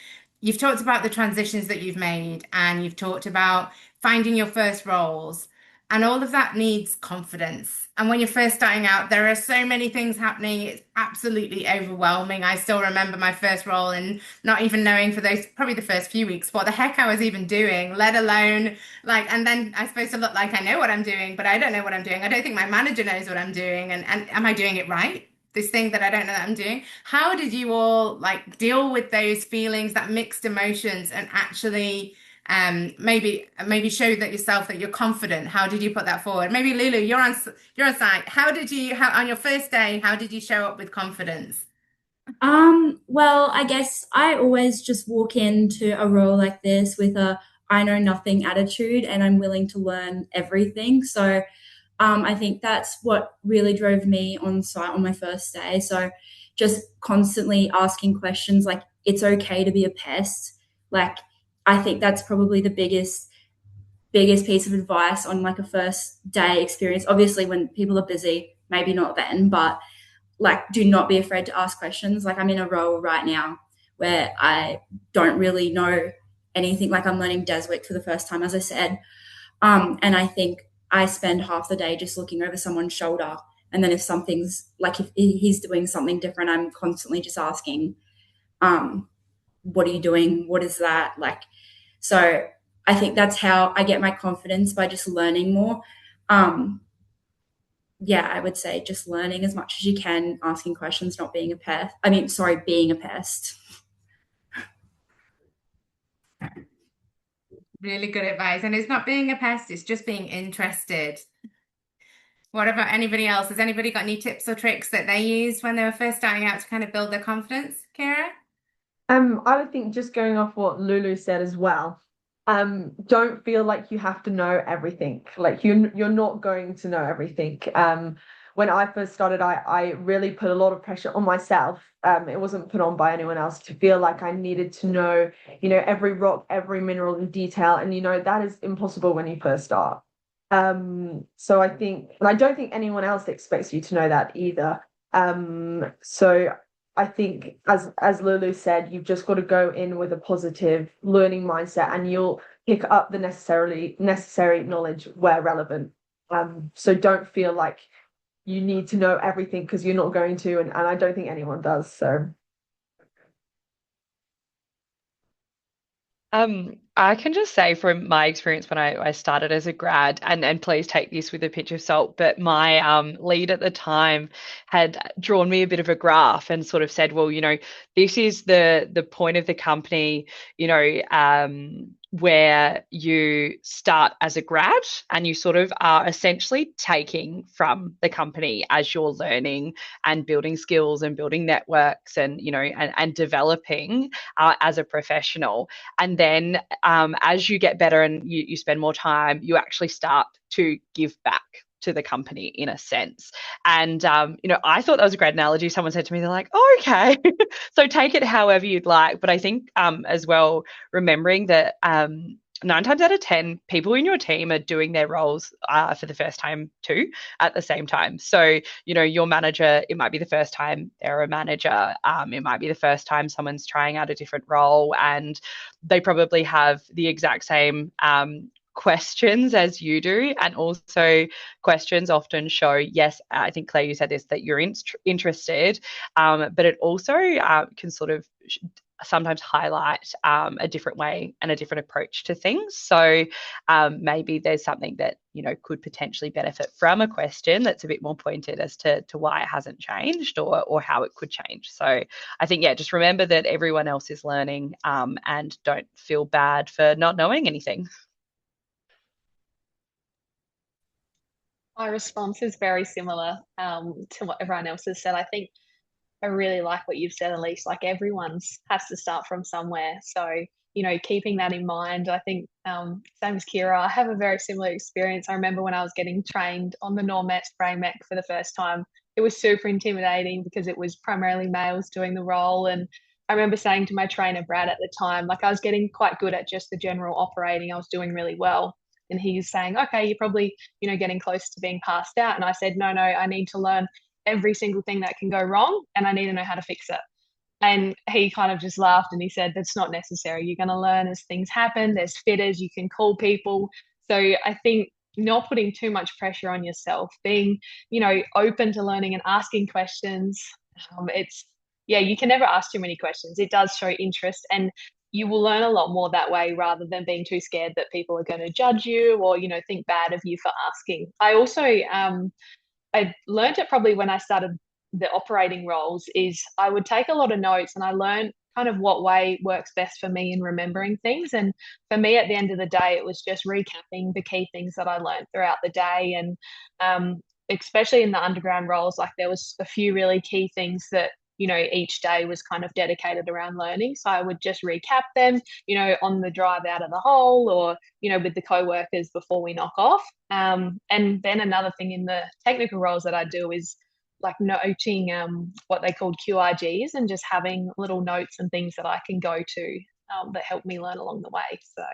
You've talked about the transitions that you've made, and you've talked about finding your first roles, and all of that needs confidence. And when you're first starting out, there are so many things happening. It's absolutely overwhelming. I still remember my first role and not even knowing for those probably the first few weeks what the heck I was even doing, let alone like, and then I'm supposed to look like I know what I'm doing, but I don't know what I'm doing. I don't think my manager knows what I'm doing. And am I doing it right? this thing that I don't know that I'm doing. How did you all like deal with those feelings, that mixed emotions, and actually maybe show that yourself that you're confident? How did you put that forward? Maybe Lulu, you're on site. How on your first day, how did you show up with confidence? Well, I guess I always just walk into a role like this with a I know nothing attitude and I'm willing to learn everything. So I think that's what really drove me on site on my first day. So just constantly asking questions like it's okay to be a pest. Like I think that's probably the biggest piece of advice on like a first day experience. Obviously when people are busy, maybe not then, but like do not be afraid to ask questions. Like I'm in a role right now where I don't really know anything. Like I'm learning Deswick for the first time, as I said. And I think I spend half the day just looking over someone's shoulder. And then if something's like if he's doing something different, I'm constantly just asking, um, what are you doing? What is that? Like, so I think that's how I get my confidence by just learning more. Um, yeah, I would say just learning as much as you can, asking questions, not being a pest. I mean, sorry, being a pest. Really good advice. And it's not being a pest, it's just being interested. What about anybody else? Has anybody got any tips or tricks that they used when they were first starting out to kind of build their confidence, Kira? I would think just going off what Lulu said as well, don't feel like you have to know everything. Like you're not going to know everything. When I first started, I really put a lot of pressure on myself. It wasn't put on by anyone else to feel like I needed to know, every rock, every mineral in detail. And that is impossible when you first start. So I think, and I don't think anyone else expects you to know that either. So I think as Lulu said, you've just got to go in with a positive learning mindset and you'll pick up the necessary knowledge where relevant. So don't feel like you need to know everything because you're not going to, and I don't think anyone does. So I can just say from my experience when I started as a grad, and please take this with a pinch of salt, but my lead at the time had drawn me a bit of a graph and sort of said, well, this is the point of the company, where you start as a grad and you sort of are essentially taking from the company as you're learning and building skills and building networks and and developing as a professional. And then as you get better and you spend more time, you actually start to give back to the company in a sense. And I thought that was a great analogy. Someone said to me, they're like, oh, okay. So take it however you'd like. But I think as well, remembering that 9 times out of 10, people in your team are doing their roles for the first time too at the same time. So, your manager, it might be the first time they're a manager. It might be the first time someone's trying out a different role, and they probably have the exact same questions as you do. And also, questions often show, yes, I think Claire, you said this, that you're interested, but it also can sort of sometimes highlight a different way and a different approach to things. So maybe there's something that could potentially benefit from a question that's a bit more pointed as to why it hasn't changed or how it could change. So I think, yeah, just remember that everyone else is learning, and don't feel bad for not knowing anything. My response is very similar to what everyone else has said. I think I really like what you've said, Elise. Like everyone's has to start from somewhere. So, keeping that in mind, I think same as Kira, I have a very similar experience. I remember when I was getting trained on the Normet spray mech for the first time, it was super intimidating because it was primarily males doing the role. And I remember saying to my trainer, Brad, at the time, like I was getting quite good at just the general operating. I was doing really well. And he's saying, okay, you're probably, getting close to being passed out. And I said, no, I need to learn every single thing that can go wrong and I need to know how to fix it. And he kind of just laughed and he said, that's not necessary. You're going to learn as things happen. There's fitters, you can call people. So I think not putting too much pressure on yourself, being, open to learning and asking questions. Yeah, you can never ask too many questions. It does show interest and you will learn a lot more that way rather than being too scared that people are going to judge you or, think bad of you for asking. I also, I learned it probably when I started the operating roles is I would take a lot of notes, and I learned kind of what way works best for me in remembering things. And for me, at the end of the day, it was just recapping the key things that I learned throughout the day. And especially in the underground roles, like there was a few really key things that each day was kind of dedicated around learning. So I would just recap them, on the drive out of the hole, or with the co-workers before we knock off. And then another thing in the technical roles that I do is like noting what they called QRGs, and just having little notes and things that I can go to that help me learn along the way. So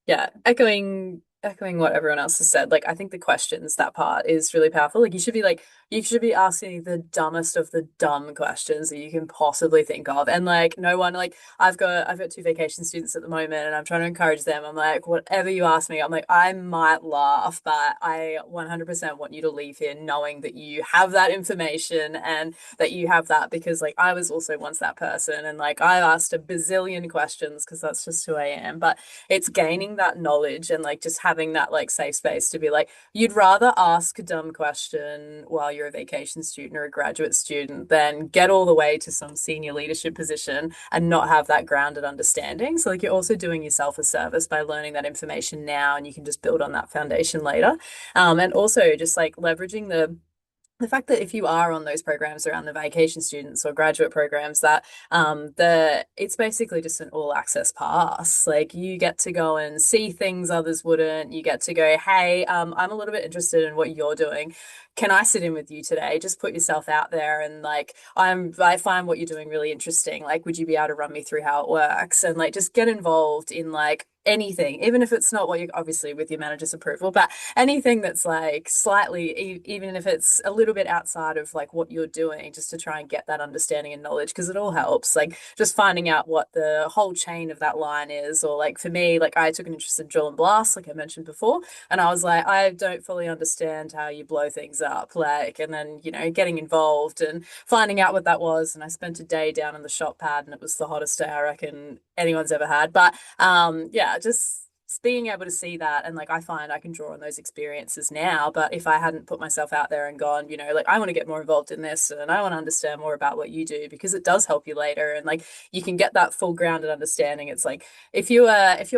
yeah, echoing what everyone else has said. Like, I think the questions, that part is really powerful. Like, you should be asking the dumbest of the dumb questions that you can possibly think of. And like, no one, like, I've got two vacation students at the moment, and I'm trying to encourage them. I'm like, whatever you ask me, I'm like, I might laugh, but I 100% want you to leave here knowing that you have that information, and that you have that, because like I was also once that person, and like I asked a bazillion questions because that's just who I am. But it's gaining that knowledge, and like just having that like safe space to be like, you'd rather ask a dumb question while you're a vacation student or a graduate student than get all the way to some senior leadership position and not have that grounded understanding. So like, you're also doing yourself a service by learning that information now, and you can just build on that foundation later. And also just like leveraging the fact that if you are on those programs around the vacation students or graduate programs, that it's basically just an all access pass. Like, you get to go and see things others wouldn't. You get to go, hey, I'm a little bit interested in what you're doing. Can I sit in with you today? Just put yourself out there, and like, I find what you're doing really interesting. Like, would you be able to run me through how it works? And like, just get involved in like anything, even if it's not what you, obviously with your manager's approval, but anything that's like slightly, even if it's a little bit outside of like what you're doing, just to try and get that understanding and knowledge, because it all helps. Like, just finding out what the whole chain of that line is. Or like, for me, like, I took an interest in drill and blast, like I mentioned before, and I was like, I don't fully understand how you blow things up, like, and then getting involved and finding out what that was. And I spent a day down in the shop pad, and it was the hottest day I reckon anyone's ever had. But yeah, just being able to see that, and like, I find I can draw on those experiences now. But if I hadn't put myself out there and gone, like, I want to get more involved in this, and I want to understand more about what you do, because it does help you later, and like, you can get that full grounded understanding. It's like, if you're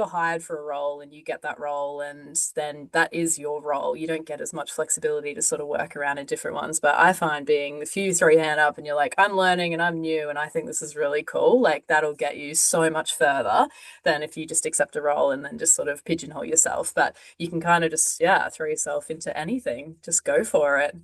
hired for a role and you get that role, and then that is your role, you don't get as much flexibility to sort of work around in different ones. But I find being, if you throw your hand up and you're like, I'm learning and I'm new and I think this is really cool, like, that'll get you so much further than if you just accept a role and then just sort of pigeonhole yourself. But you can kind of just, yeah, throw yourself into anything. Just go for it.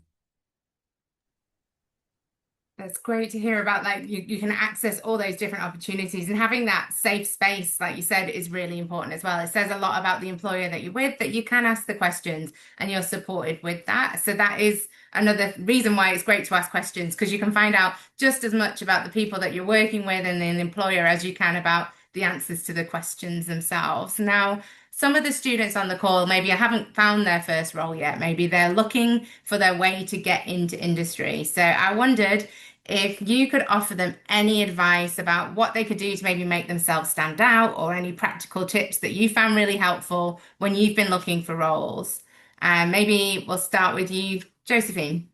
That's great to hear about, like, you can access all those different opportunities, and having that safe space, like you said, is really important as well. It says a lot about the employer that you're with, that you can ask the questions and you're supported with that. So that is another reason why it's great to ask questions, because you can find out just as much about the people that you're working with and the employer as you can about the answers to the questions themselves. Now, some of the students on the call maybe haven't found their first role yet. Maybe they're looking for their way to get into industry. So I wondered if you could offer them any advice about what they could do to maybe make themselves stand out, or any practical tips that you found really helpful when you've been looking for roles. Maybe we'll start with you, Josephine.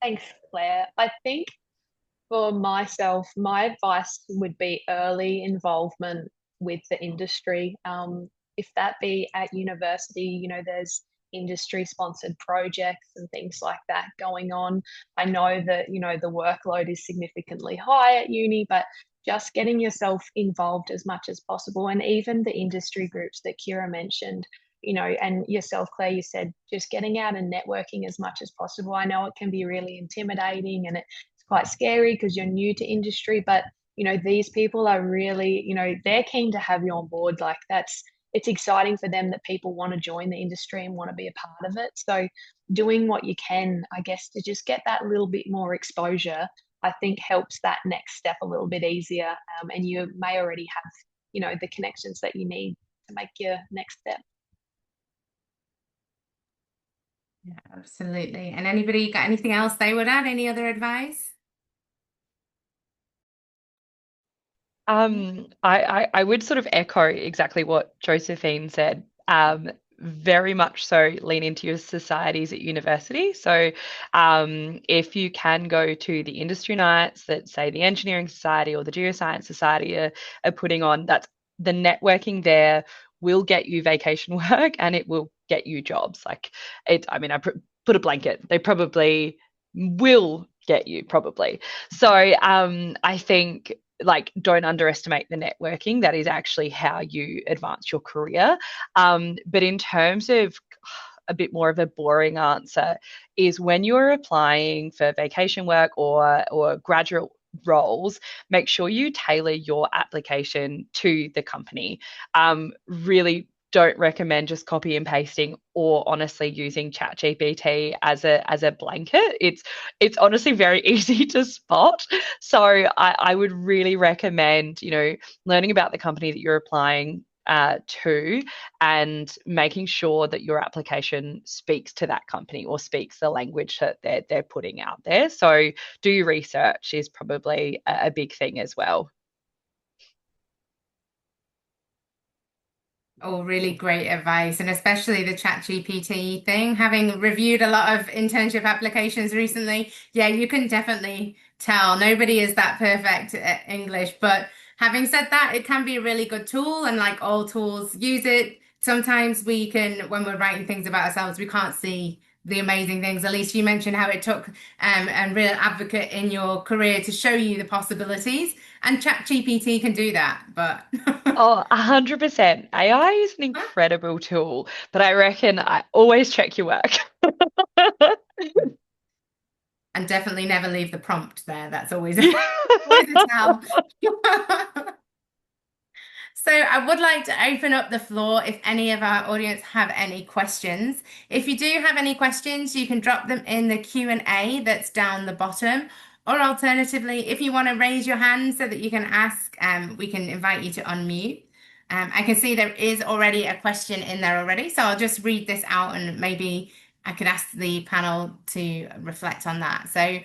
thanks, Claire. I think for myself, my advice would be early involvement with the industry. If that be at university, there's industry sponsored projects and things like that going on. I know that, the workload is significantly high at uni, but just getting yourself involved as much as possible. And even the industry groups that Kira mentioned, and yourself, Claire, you said just getting out and networking as much as possible. I know it can be really intimidating, and it's quite scary because you're new to industry, but these people are really, they're keen to have you on board. Like, it's exciting for them that people want to join the industry and want to be a part of it. So doing what you can, I guess, to just get that little bit more exposure, I think helps that next step a little bit easier. And you may already have, the connections that you need to make your next step. Yeah, absolutely. And anybody got anything else they would add? Any other advice? I would sort of echo exactly what Josephine said. very much so lean into your societies at university. So if you can go to the industry nights that, say, the Engineering Society or the Geoscience Society are putting on, that's the networking there will get you vacation work and it will get you jobs. Like it, I mean, put a blanket. They probably will get you probably. So I think like don't underestimate the networking. That is actually how you advance your career. But in terms of a bit more of a boring answer is when you're applying for vacation work or graduate roles, make sure you tailor your application to the company. Really don't recommend just copy and pasting or honestly using ChatGPT as a blanket. It's honestly very easy to spot. So I would really recommend, learning about the company that you're applying to and making sure that your application speaks to that company or speaks the language that they're putting out there. So do your research is probably a big thing as well. All really great advice, and especially the chat GPT thing. Having reviewed a lot of internship applications recently, yeah, you can definitely tell nobody is that perfect at English. But having said that, it can be a really good tool, and like all tools, use it. Sometimes we can, when we're writing things about ourselves, we can't see the amazing things. At least you mentioned how it took a real advocate in your career to show you the possibilities, and chat GPT can do that, but Oh, 100%. AI is an incredible tool, but I reckon I always check your work. and definitely never leave the prompt there. That's always always a tell. So I would like to open up the floor if any of our audience have any questions. If you do have any questions, you can drop them in the Q&A that's down the bottom. Or alternatively, if you want to raise your hand so that you can ask, we can invite you to unmute. I can see there is already a question in there already, so I'll just read this out and maybe I could ask the panel to reflect on that. So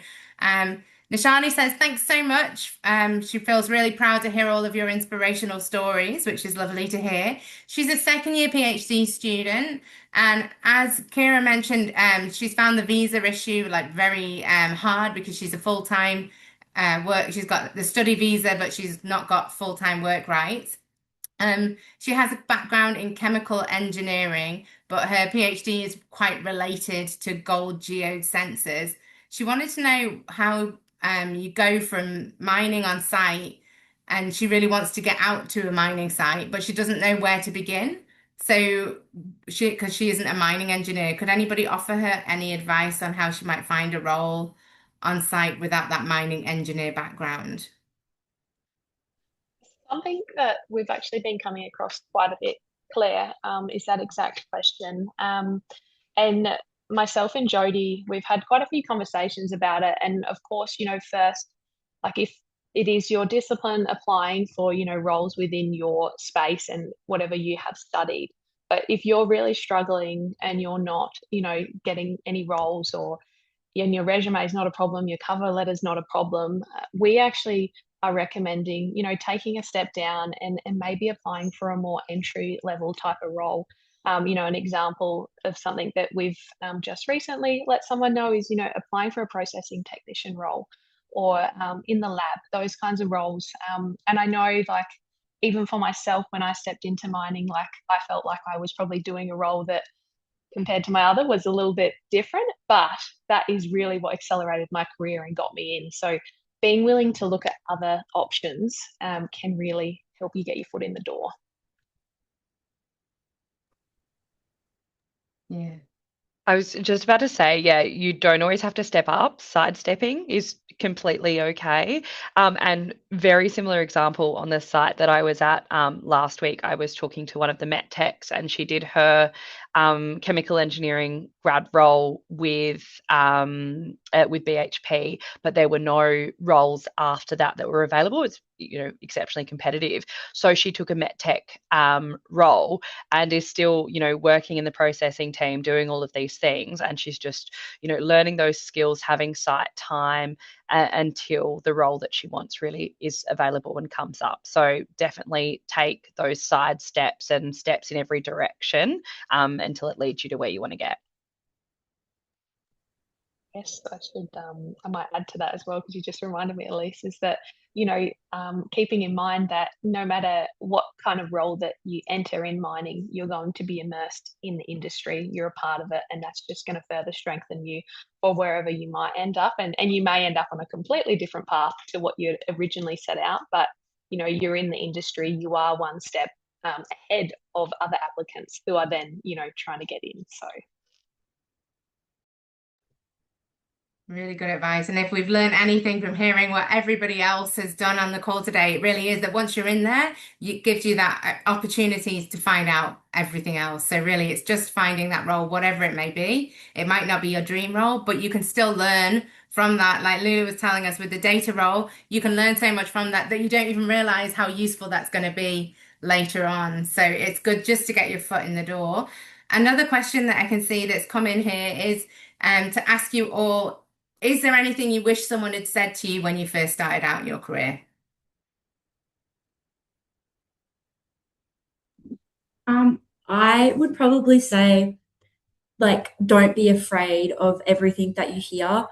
Nishani says, thanks so much. She feels really proud to hear all of your inspirational stories, which is lovely to hear. She's a second year PhD student. And as Kira mentioned, she's found the visa issue like very hard because she's a full-time work. She's got the study visa, but she's not got full-time work rights. She has a background in chemical engineering, but her PhD is quite related to gold geode sensors. She wanted to know how you go from mining on site, and she really wants to get out to a mining site, but she doesn't know where to begin. So because she isn't a mining engineer, could anybody offer her any advice on how she might find a role on site without that mining engineer background? Something that we've actually been coming across quite a bit, Claire, is that exact question. And myself and Jody, we've had quite a few conversations about it. And of course, first, like if it is your discipline applying for, roles within your space and whatever you have studied. But if you're really struggling and you're not, getting any roles or and your resume is not a problem, your cover letter is not a problem, we actually are recommending, taking a step down and maybe applying for a more entry level type of role. An example of something that we've just recently let someone know is, applying for a processing technician role or in the lab, those kinds of roles. And I know, like, even for myself, when I stepped into mining, like, I felt like I was probably doing a role that compared to my other was a little bit different, but that is really what accelerated my career and got me in. So being willing to look at other options can really help you get your foot in the door. Yeah. I was just about to say, yeah, you don't always have to step up. Sidestepping is completely okay. And very similar example on the site that I was at last week. I was talking to one of the Met techs, and she did her chemical engineering grad role with BHP, but there were no roles after that were available. It's exceptionally competitive. So she took a Met tech role and is still working in the processing team, doing all of these things, and she's just learning those skills, having site time, until the role that she wants really is available and comes up. So definitely take those side steps and steps in every direction until it leads you to where you want to get. Yes, I should. I might add to that as well because you just reminded me, Elise, is that keeping in mind that no matter what kind of role that you enter in mining, you're going to be immersed in the industry. You're a part of it, and that's just going to further strengthen you for wherever you might end up. And you may end up on a completely different path to what you originally set out, but you're in the industry. You are one step ahead of other applicants who are then trying to get in. So. Really good advice. And if we've learned anything from hearing what everybody else has done on the call today, it really is that once you're in there, it gives you that opportunities to find out everything else. So really, it's just finding that role, whatever it may be. It might not be your dream role, but you can still learn from that. Like Lulu was telling us with the data role, you can learn so much from that you don't even realize how useful that's going to be later on. So it's good just to get your foot in the door. Another question that I can see that's come in here is to ask you all, is there anything you wish someone had said to you when you first started out your career? I would probably say, like, don't be afraid of everything that you hear.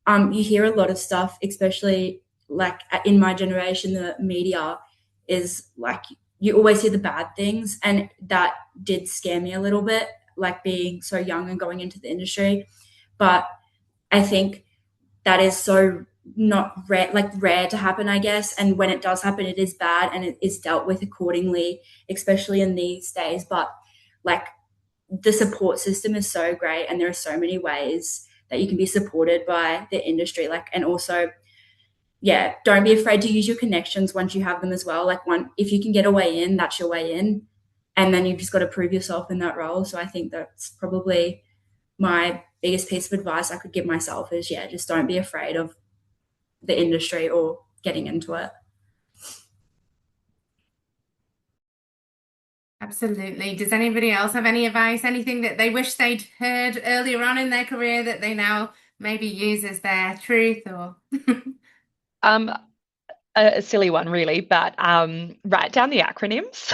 You hear a lot of stuff, especially like in my generation, the media is like, you always hear the bad things. And that did scare me a little bit, like being so young and going into the industry. But I think that is so not rare, like rare to happen, I guess. And when it does happen, it is bad and it is dealt with accordingly, especially in these days. But like, the support system is so great, and there are so many ways that you can be supported by the industry. Like, and also, yeah, don't be afraid to use your connections once you have them as well. Like, if you can get a way in, that's your way in, and then you've just got to prove yourself in that role. So I think that's probably my biggest piece of advice I could give myself is, yeah, just don't be afraid of the industry or getting into it. Absolutely. Does anybody else have any advice, anything that they wish they'd heard earlier on in their career that they now maybe use as their truth or? Um, a silly one, really, but write down the acronyms.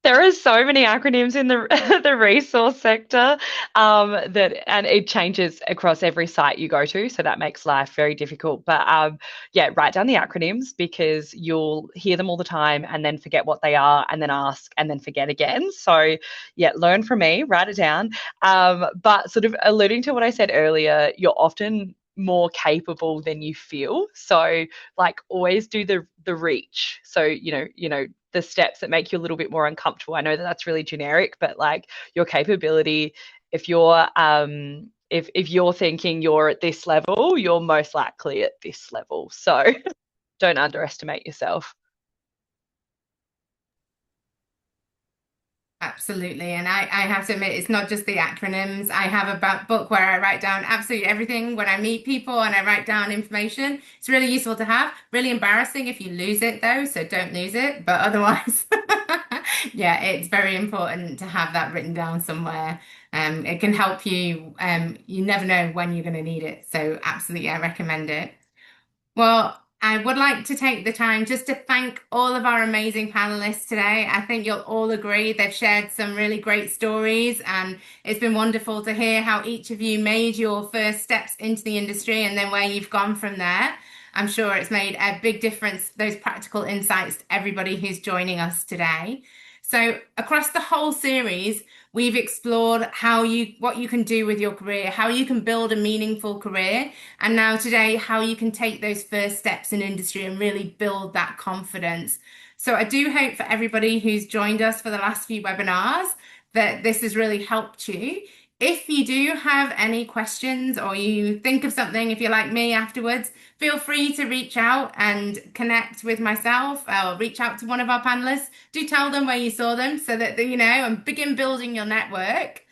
There are so many acronyms in the the resource sector and it changes across every site you go to, so that makes life very difficult. But yeah, write down the acronyms because you'll hear them all the time and then forget what they are and then ask and then forget again. So yeah, learn from me, write it down. But sort of alluding to what I said earlier, you're often more capable than you feel. So like always do the reach. So the steps that make you a little bit more uncomfortable. I know that that's really generic, but like your capability, if you're if you're thinking you're at this level, you're most likely at this level. So don't underestimate yourself. Absolutely. And I have to admit, it's not just the acronyms. I have a book where I write down absolutely everything when I meet people and I write down information. It's really useful to have. Really embarrassing if you lose it though, so don't lose it. But otherwise, yeah, it's very important to have that written down somewhere. It can help you. You never know when you're going to need it. So absolutely, I recommend it. Well, I would like to take the time just to thank all of our amazing panelists today. I think you'll all agree they've shared some really great stories, and it's been wonderful to hear how each of you made your first steps into the industry and then where you've gone from there. I'm sure it's made a big difference, those practical insights to everybody who's joining us today. So across the whole series, we've explored what you can do with your career, how you can build a meaningful career, and now today, how you can take those first steps in industry and really build that confidence. So I do hope for everybody who's joined us for the last few webinars that this has really helped you. If you do have any questions or you think of something, if you're like me afterwards, feel free to reach out and connect with myself or reach out to one of our panelists. Do tell them where you saw them so that, and begin building your network.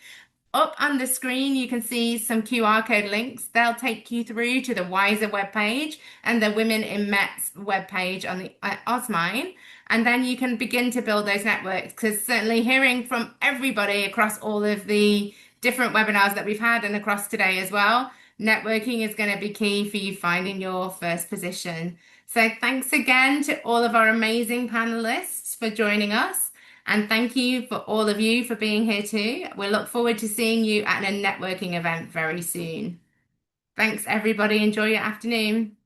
Up on the screen, you can see some QR code links. They'll take you through to the WISER webpage and the Women in METS webpage on the Osmine. And then you can begin to build those networks, because certainly hearing from everybody across all of the different webinars that we've had and across today as well, Networking is going to be key for you finding your first position. So thanks again to all of our amazing panelists for joining us. And thank you for all of you for being here too. We look forward to seeing you at a networking event very soon. Thanks, everybody. Enjoy your afternoon.